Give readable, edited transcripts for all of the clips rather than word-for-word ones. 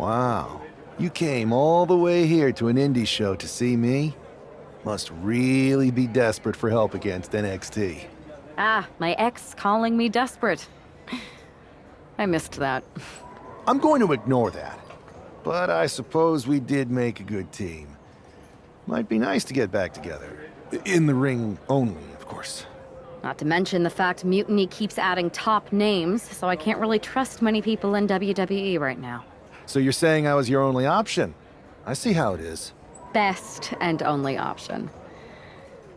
Wow. You came all the way here to an indie show to see me? Must really be desperate for help against NXT. Ah, my ex calling me desperate. I missed that. I'm going to ignore that. But I suppose we did make a good team. Might be nice to get back together. In the ring only, of course. Not to mention the fact Mutiny keeps adding top names, so I can't really trust many people in WWE right now. So you're saying I was your only option? I see how it is. Best and only option.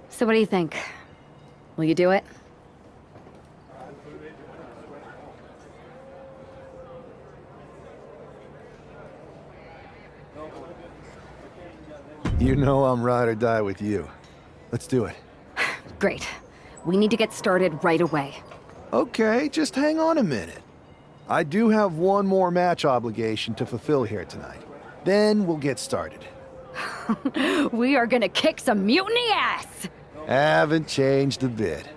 So what do you think? Will you do it? You know I'm ride or die with you. Let's do it. Great. We need to get started right away. Okay, just hang on a minute. I do have one more match obligation to fulfill here tonight. Then we'll get started. We are gonna kick some mutiny ass! Haven't changed a bit.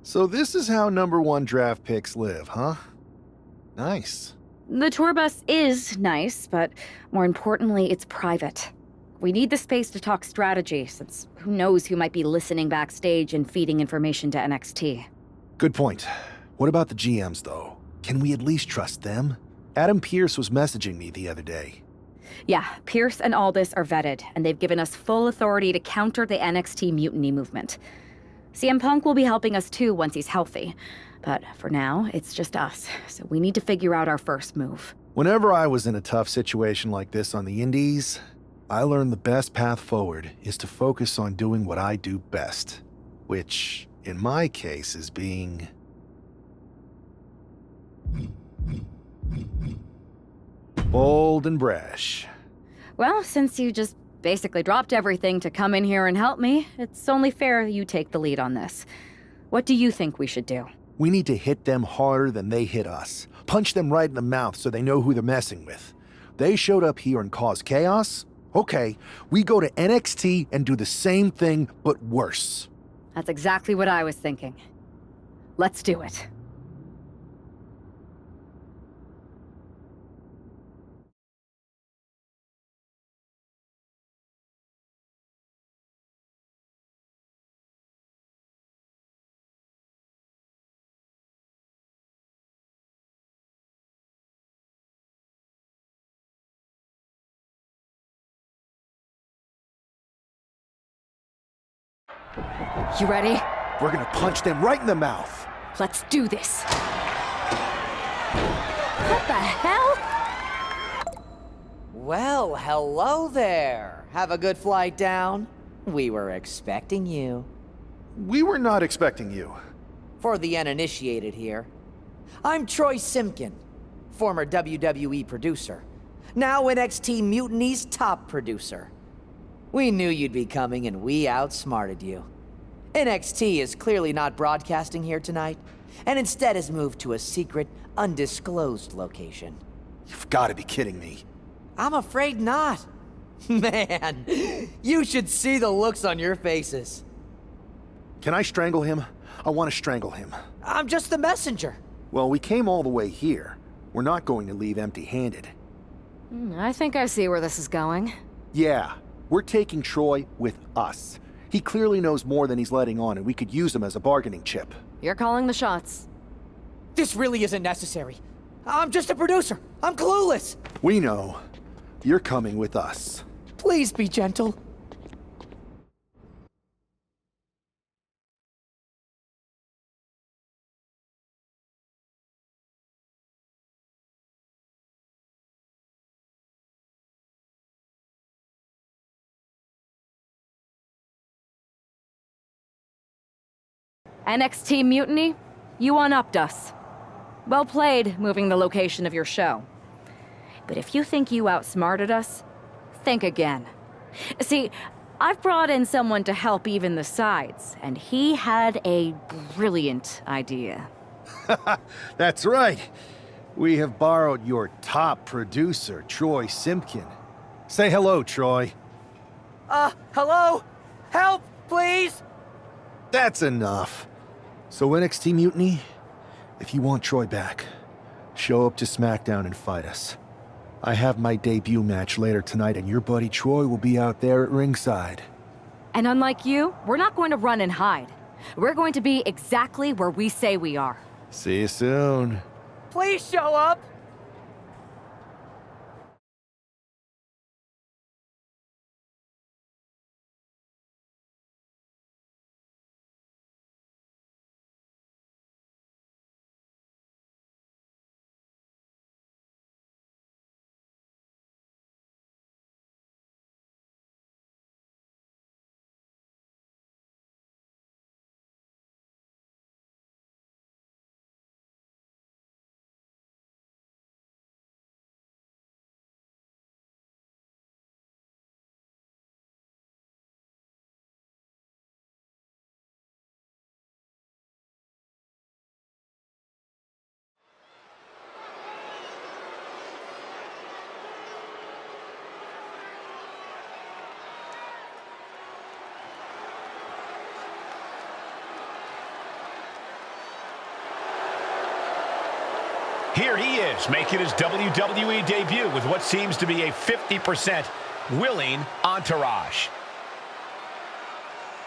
So this is how #1 draft picks live, huh? Nice. The tour bus is nice, but more importantly, it's private. We need the space to talk strategy, since who knows who might be listening backstage and feeding information to NXT. Good point. What about the GMs, though? Can we at least trust them? Adam Pearce was messaging me the other day. Yeah, Pierce and Aldis are vetted, and they've given us full authority to counter the NXT mutiny movement. CM Punk will be helping us too once he's healthy. But for now, it's just us, so we need to figure out our first move. Whenever I was in a tough situation like this on the Indies, I learned the best path forward is to focus on doing what I do best. Which, in my case, is being... bold and brash. Well, since you just basically dropped everything to come in here and help me, it's only fair you take the lead on this. What do you think we should do? We need to hit them harder than they hit us. Punch them right in the mouth so they know who they're messing with. They showed up here and caused chaos? Okay, we go to NXT and do the same thing, but worse. That's exactly what I was thinking. Let's do it. You ready? We're gonna punch them right in the mouth. Let's do this. What the hell? Well, hello there. Have a good flight down. We were expecting you. We were not expecting you. For the uninitiated here, I'm Troy Simpkin, former WWE producer, now NXT Mutiny's top producer. We knew you'd be coming and we outsmarted you. NXT is clearly not broadcasting here tonight, and instead has moved to a secret, undisclosed location. You've got to be kidding me. I'm afraid not. Man, you should see the looks on your faces. Can I strangle him? I want to strangle him. I'm just the messenger. Well, we came all the way here. We're not going to leave empty-handed. I think I see where this is going. Yeah, we're taking Troy with us. He clearly knows more than he's letting on, and we could use him as a bargaining chip. You're calling the shots. This really isn't necessary. I'm just a producer. I'm clueless. We know. You're coming with us. Please be gentle. NXT Mutiny, you one-upped us. Well played, moving the location of your show. But if you think you outsmarted us, think again. See, I've brought in someone to help even the sides, and he had a brilliant idea. That's right. We have borrowed your top producer, Troy Simpkin. Say hello, Troy. Hello? Help, please? That's enough. So NXT Mutiny, if you want Troy back, show up to SmackDown and fight us. I have my debut match later tonight, and your buddy Troy will be out there at ringside. And unlike you, we're not going to run and hide. We're going to be exactly where we say we are. See you soon. Please show up. Here he is, making his WWE debut with what seems to be a 50% willing entourage.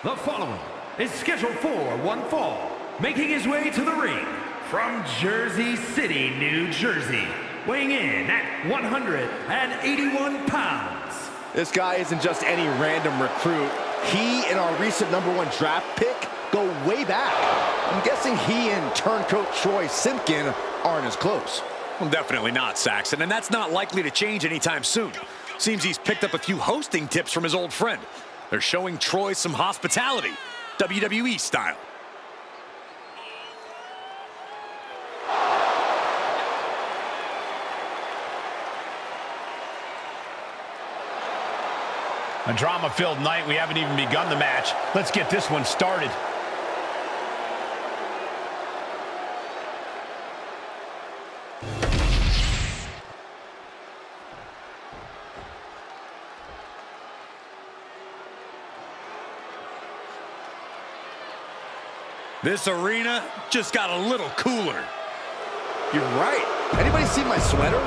The following is scheduled for one fall, making his way to the ring from Jersey City, New Jersey, weighing in at 181 pounds. This guy isn't just any random recruit. He and our recent #1 draft pick go way back. I'm guessing he and turncoat Troy Simpkin aren't as close. Well, definitely not, Saxon, and that's not likely to change anytime soon. Seems he's picked up a few hosting tips from his old friend. They're showing Troy some hospitality, WWE style. A drama-filled night. We haven't even begun the match. Let's get this one started. This arena just got a little cooler. You're right. Anybody see my sweater?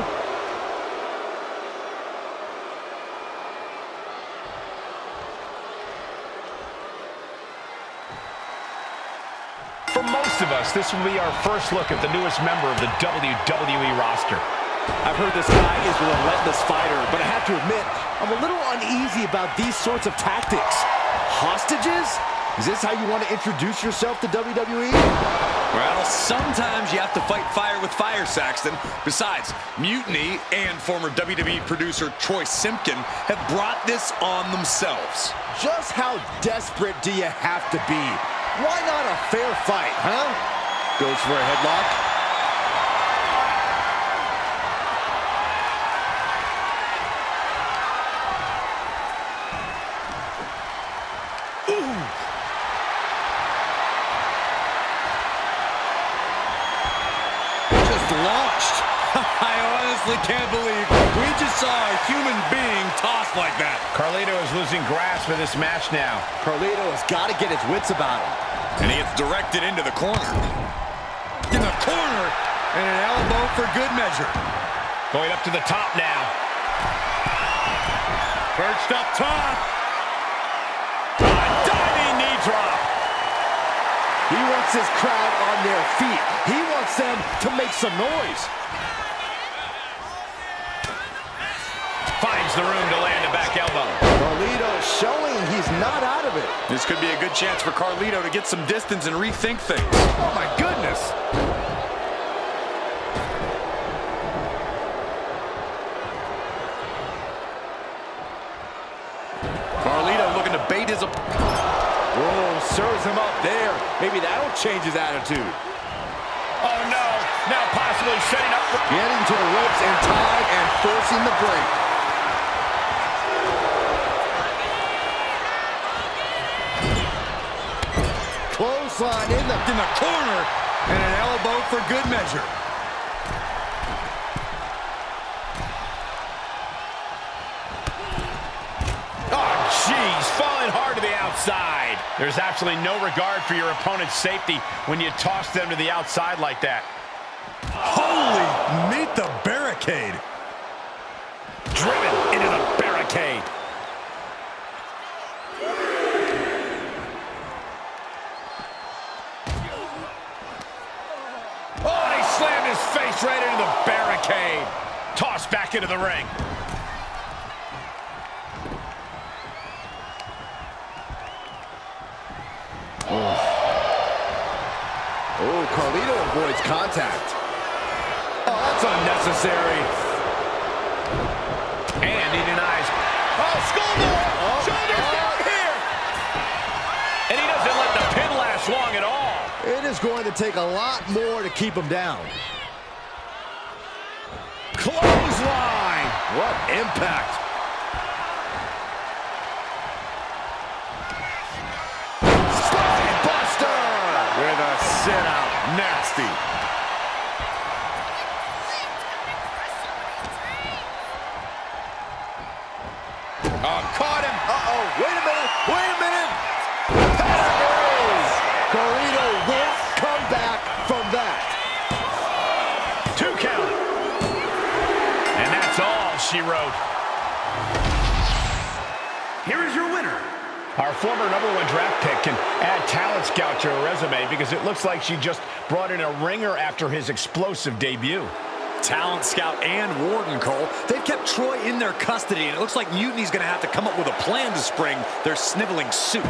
For most of us, this will be our first look at the newest member of the WWE roster. I've heard this guy is a relentless fighter, but I have to admit, I'm a little uneasy about these sorts of tactics. Hostages? Is this how you want to introduce yourself to WWE? Well, sometimes you have to fight fire with fire, Saxton. Besides, Mutiny and former WWE producer Troy Simpkin have brought this on themselves. Just how desperate do you have to be? Why not a fair fight, huh? Goes for a headlock. Launched. I honestly can't believe we just saw a human being tossed like that. Carlito is losing grasp of this match now. Carlito has got to get his wits about him. And he gets directed into the corner. In the corner, and an elbow for good measure. Going up to the top now. Perched up top. A diving knee drop. He wants his crowd on their feet. He wants them to make some noise. Finds the room to land a back elbow. Carlito showing he's not out of it. This could be a good chance for Carlito to get some distance and rethink things. Oh, my goodness. Carlito looking to bait his... Whoa, serves him up there. Maybe that'll change his attitude. Oh, no. Now possibly setting up for... Getting to the ropes in time and forcing the break. Clothesline in the corner, and an elbow for good measure. Oh, jeez. Falling hard to the outside. There's absolutely no regard for your opponent's safety when you toss them to the outside like that. Holy, meet the barricade. Driven into the barricade. Oh, and he slammed his face right into the barricade. Tossed back into the ring. Oh, Carlito avoids contact. Oh, that's unnecessary. And he denies. Oh, skullboard! Shoulders down here! And he doesn't let the pin last long at all. It is going to take a lot more to keep him down. Clothesline! What impact! Spinebuster! With a sit-out. Nasty. Oh, caught him. Uh-oh. Wait a minute. Wait a minute. Pedigree. Carlito won't come back from that. 2 count. And that's all she wrote. Here is your winner. Our former #1 draft pick can add talent scout to her resume because it looks like she just brought in a ringer after his explosive debut. Talent Scout and Warden, Cole. They've kept Troy in their custody, and it looks like Mutiny's going to have to come up with a plan to spring their sniveling suit.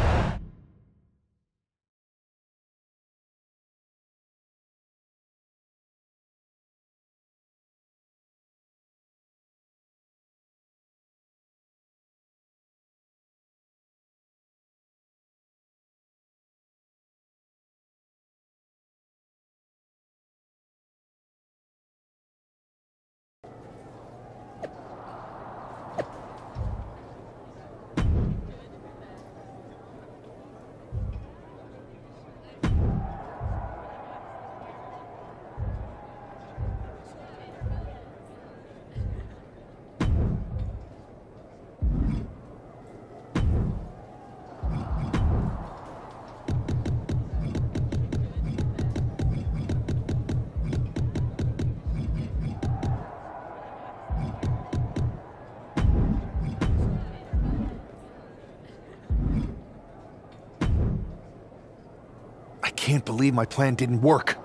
I can't believe my plan didn't work.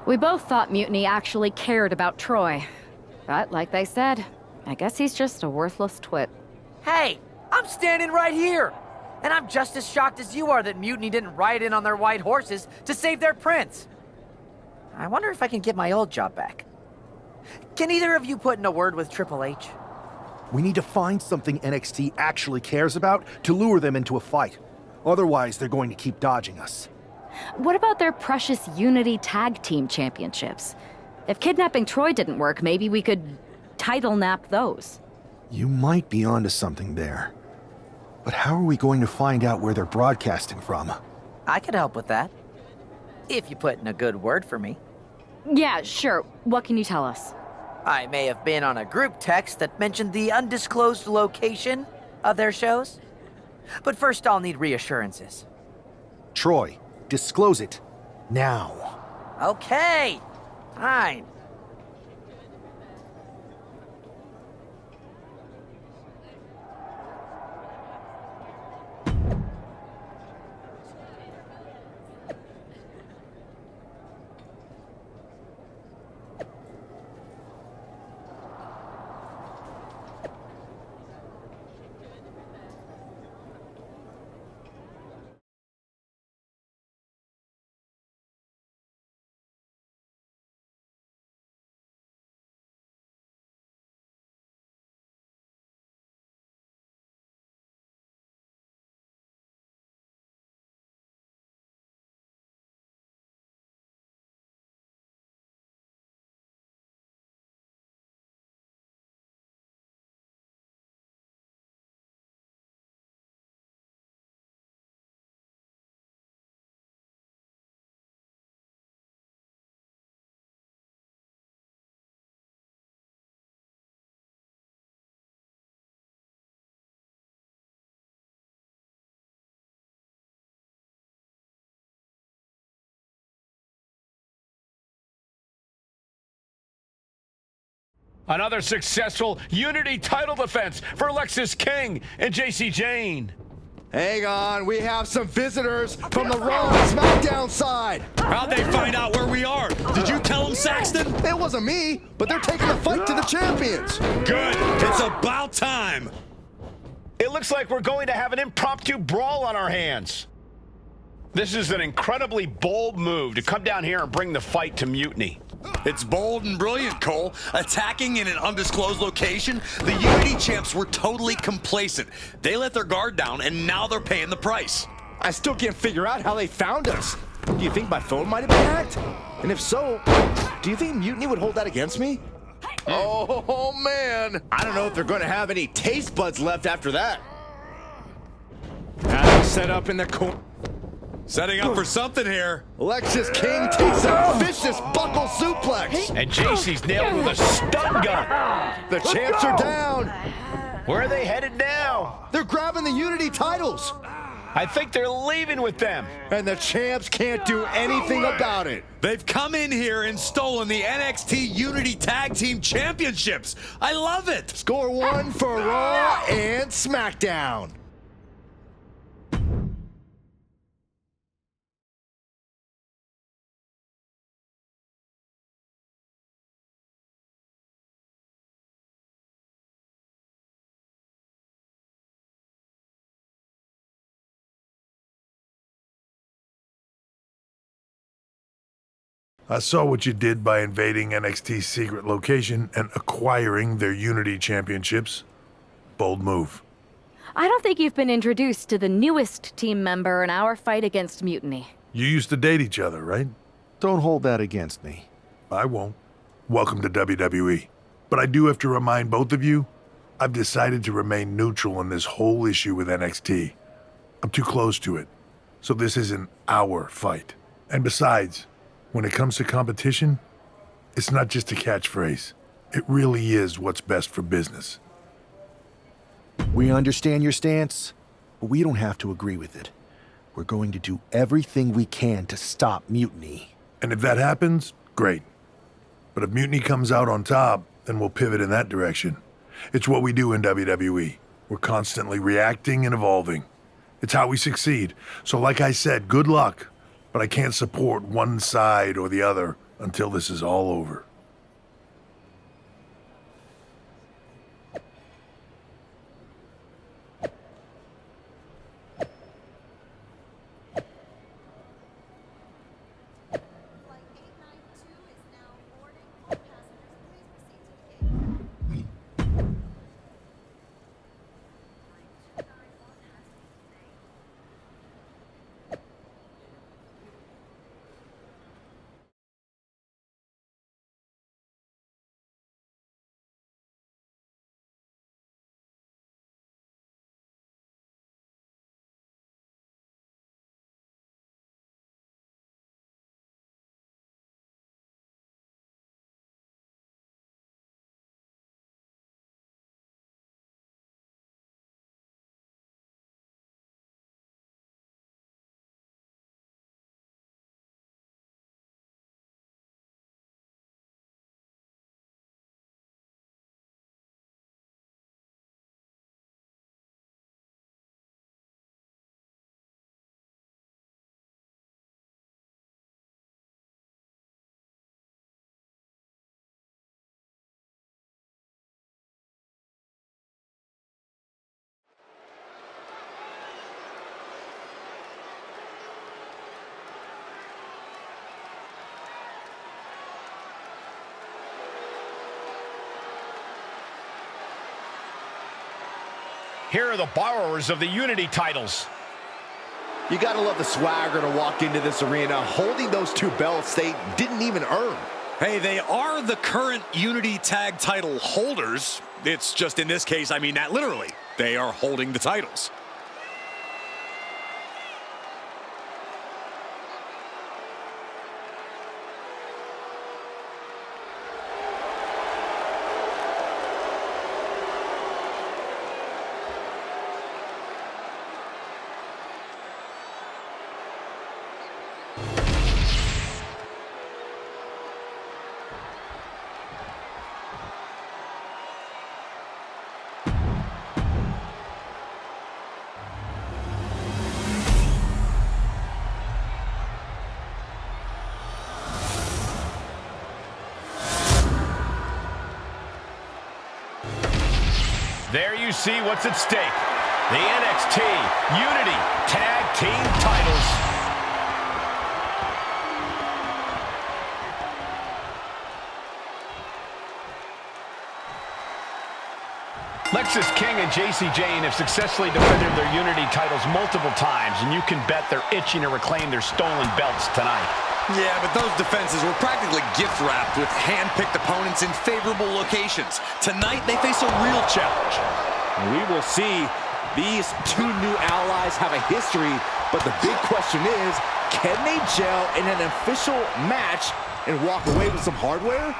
We both thought Mutiny actually cared about Troy. But like they said, I guess he's just a worthless twit. Hey, I'm standing right here. And I'm just as shocked as you are that Mutiny didn't ride in on their white horses to save their prince. I wonder if I can get my old job back. Can either of you put in a word with Triple H? We need to find something NXT actually cares about to lure them into a fight. Otherwise, they're going to keep dodging us. What about their precious Unity Tag Team Championships? If kidnapping Troy didn't work, maybe we could title nap those. You might be onto something there. But how are we going to find out where they're broadcasting from? I could help with that. If you put in a good word for me. Yeah, sure. What can you tell us? I may have been on a group text that mentioned the undisclosed location of their shows. But first I'll need reassurances. Troy, disclose it. Now. Okay, fine. Another successful Unity title defense for Lexis King and JC Jane. Hang on, we have some visitors from the Raw and SmackDown side. How'd they find out where we are? Did you tell them, Saxton? It wasn't me, but they're taking the fight to the champions. Good. It's about time. It looks like we're going to have an impromptu brawl on our hands. This is an incredibly bold move to come down here and bring the fight to Mutiny. It's bold and brilliant, Cole. Attacking in an undisclosed location, the Unity champs were totally complacent. They let their guard down, and now they're paying the price. I still can't figure out how they found us. Do you think my phone might have been hacked? And if so, do you think Mutiny would hold that against me? Oh, man. I don't know if they're going to have any taste buds left after that. Now they're set up in the corner. Setting up for something here. Lexis King takes a vicious buckle suplex. And JC's nailed with a stun gun. The champs are down. Where are they headed now? They're grabbing the Unity titles. I think they're leaving with them. And the champs can't do anything about it. They've come in here and stolen the NXT Unity Tag Team Championships. I love it. Score one for Raw and SmackDown. I saw what you did by invading NXT's secret location and acquiring their Unity championships. Bold move. I don't think you've been introduced to the newest team member in our fight against Mutiny. You used to date each other, right? Don't hold that against me. I won't. Welcome to WWE. But I do have to remind both of you, I've decided to remain neutral in this whole issue with NXT. I'm too close to it. So this isn't our fight. And besides, when it comes to competition, it's not just a catchphrase. It really is what's best for business. We understand your stance, but we don't have to agree with it. We're going to do everything we can to stop Mutiny. And if that happens, great. But if Mutiny comes out on top, then we'll pivot in that direction. It's what we do in WWE. We're constantly reacting and evolving. It's how we succeed. So like I said, good luck. But I can't support one side or the other until this is all over. Here are the borrowers of the Unity titles. You gotta love the swagger to walk into this arena holding those two belts they didn't even earn. Hey, they are the current Unity Tag title holders. It's just in this case, I mean that literally. They are holding the titles. There you see what's at stake. The NXT Unity Tag Team titles. Lexis King and JC Jane have successfully defended their Unity titles multiple times, and you can bet they're itching to reclaim their stolen belts tonight. Yeah, but those defenses were practically gift-wrapped with hand-picked opponents in favorable locations. Tonight, they face a real challenge. We will see. These two new allies have a history, but the big question is, can they gel in an official match and walk away with some hardware?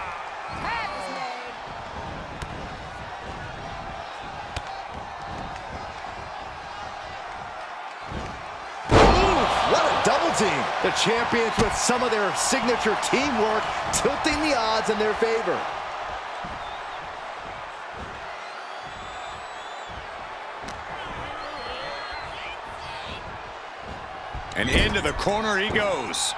What a double team. The champions with some of their signature teamwork tilting the odds in their favor. And into the corner he goes.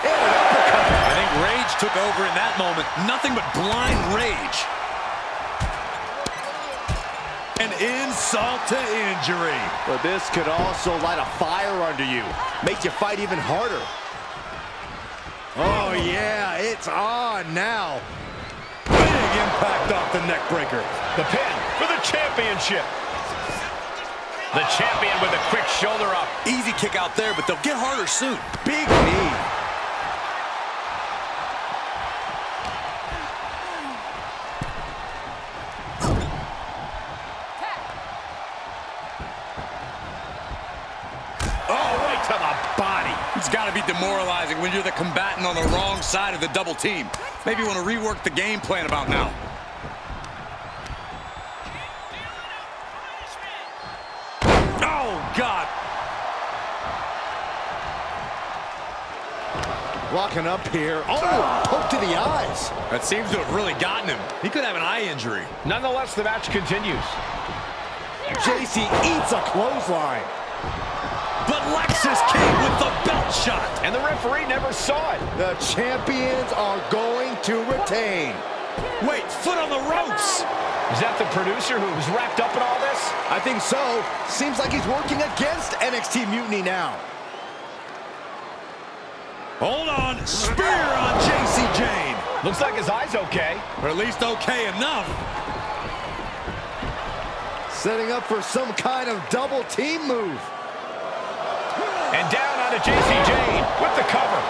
I think rage took over in that moment. Nothing but blind rage. An insult to injury. But this could also light a fire under you, make you fight even harder. Oh yeah, it's on now. Big impact off the neck breaker. The pin for the championship. The champion with a quick shoulder up. Easy kick out there, but they'll get harder soon. Big knee. It's got to be demoralizing when you're the combatant on the wrong side of the double team. Maybe you want to rework the game plan about now. Oh, God. Walking up here. Oh, poke to the eyes. That seems to have really gotten him. He could have an eye injury. Nonetheless, the match continues. JC eats a clothesline. But Lexis King with the belt shot. And the referee never saw it. The champions are going to retain. Wait, foot on the ropes. Is that the producer who was wrapped up in all this? I think so. Seems like he's working against NXT Mutiny now. Hold on. Spear on JC Jane. Looks like his eye's okay. Or at least okay enough. Setting up for some kind of double team move. And down onto JC Jane with the cover.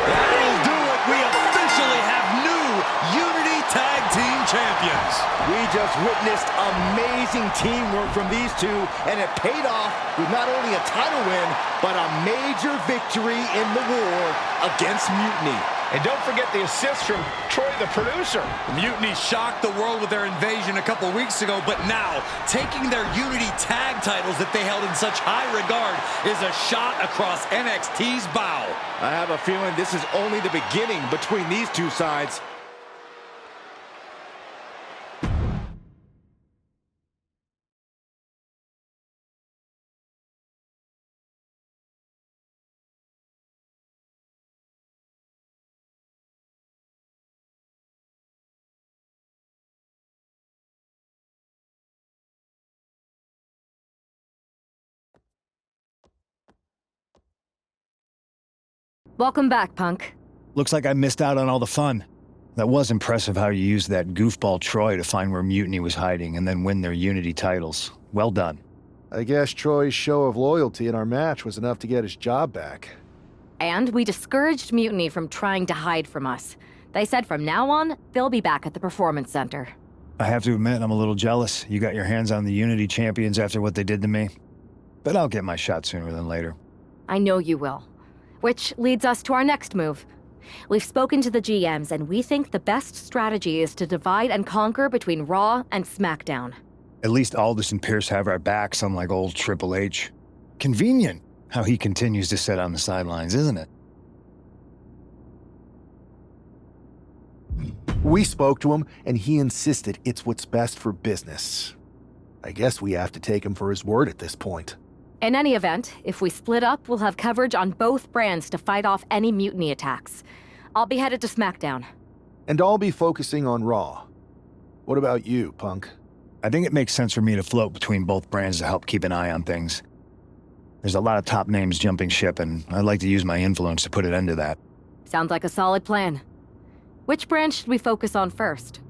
That'll do it. We officially have new Unity Tag Team Champions. We just witnessed amazing teamwork from these two, and it paid off with not only a title win, but a major victory in the war against Mutiny. And don't forget the assist from Troy, the producer. Mutiny shocked the world with their invasion a couple weeks ago, but now, taking their Unity Tag titles that they held in such high regard is a shot across NXT's bow. I have a feeling this is only the beginning between these two sides. Welcome back, Punk. Looks like I missed out on all the fun. That was impressive how you used that goofball Troy to find where Mutiny was hiding and then win their Unity titles. Well done. I guess Troy's show of loyalty in our match was enough to get his job back. And we discouraged Mutiny from trying to hide from us. They said from now on, they'll be back at the Performance Center. I have to admit, I'm a little jealous. You got your hands on the Unity champions after what they did to me. But I'll get my shot sooner than later. I know you will. Which leads us to our next move. We've spoken to the GMs, and we think the best strategy is to divide and conquer between Raw and SmackDown. At least Aldous and Pierce have our backs, unlike old Triple H. Convenient how he continues to sit on the sidelines, isn't it? We spoke to him, and he insisted it's what's best for business. I guess we have to take him for his word at this point. In any event, if we split up, we'll have coverage on both brands to fight off any Mutiny attacks. I'll be headed to SmackDown. And I'll be focusing on Raw. What about you, Punk? I think it makes sense for me to float between both brands to help keep an eye on things. There's a lot of top names jumping ship, and I'd like to use my influence to put an end to that. Sounds like a solid plan. Which brand should we focus on first?